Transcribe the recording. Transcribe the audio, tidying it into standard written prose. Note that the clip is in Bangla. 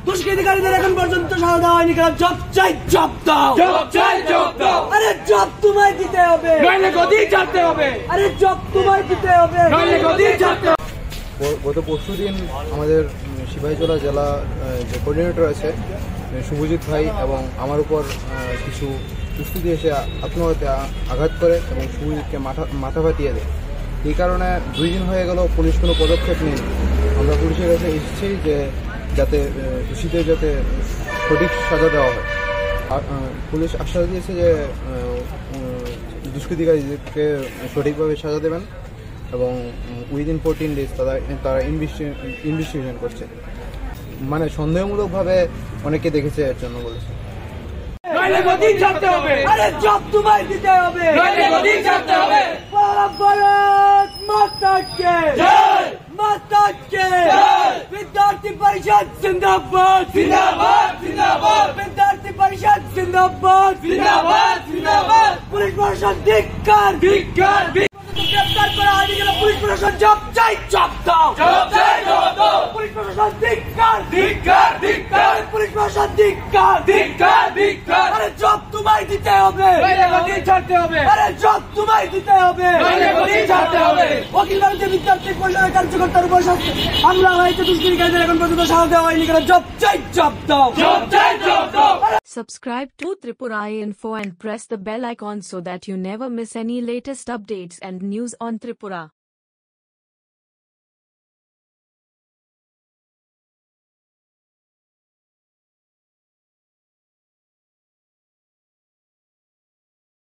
দুষ্কৃতিকারীদের এখন পর্যন্ত সাজা দেওয়া হয়নি কেন? জব চাই, জব দাও। আরে জব তোমায় দিতে হবে, নইলে গদি ছাড়তে হবে। আরে জব তোমায় দিতে হবে, নইলে গদি ছাড়তে হবে। গত পরশুদিন আমাদের সিপাহীজলা জেলা যে কোঅর্ডিনেটর আছে শুভজিৎ ভাই এবং আমার উপর কিছু দুষ্কৃতী এসে আত্মঘাতে আঘাত করে এবং শুভজিৎকে মাথা ফাটিয়ে দেয়। এই কারণে 2 দিন হয়ে গেল পুলিশ কোনো পদক্ষেপ নেই। আমরা পুলিশের কাছে এসেছি যে যাতে দোষীদের যাতে সঠিক সাজা দেওয়া হয়। পুলিশ আশ্বাস দিয়েছে যে দুষ্কৃতিকারীদেরকে সঠিকভাবে সাজা দেবেন এবং উইদিন 14 ডেজ তারা ইনভেস্টিগেশন করছে। মানে সন্দেহমূলকভাবে অনেকে দেখেছে এর জন্য বলেছে। আরে জব তোমায় দিতে হবে, নইলে গদি ছাড়তে হবে। ভারত মাতা কি জয়, মাতা কি জয়। विद्यार्थी परिषद जिंदाबाद, जिंदाबाद, जिंदाबाद। विद्यार्थी परिषद जिंदाबाद, जिंदाबाद, जिंदाबाद। पुलिस प्रशासन धिक्कार, धिक्कार। গ্রেফতার করা হয়নি কেন? পুলিশ প্রশাসন জব চাই, জব দাও। জব চাই, জব দাও। পুলিশ প্রশাসন ধিক্কার, ধিক্কার, ধিক্কার। পুলিশ প্রশাসন ধিক্কার, ধিক্কার, ধিক্কার। আরে জব তোমায় দিতে হবে, নইলে গদি ছাড়তে হবে। আরে জব তোমায় দিতে হবে, নইলে গদি ছাড়তে হবে। অখিল ভারতীয় বিদ্যার্থী পরিষদের কার্যকর্তার উপর হামলা হয়েছে, দুষ্কৃতিকারীদের এখন পর্যন্ত সাজা দেওয়া হয়নি কেন? জব চাই, জব দাও। জব চাই, জব দাও। Subscribe to Tripura Info and press the bell icon so that you never miss any latest updates and news on Tripura.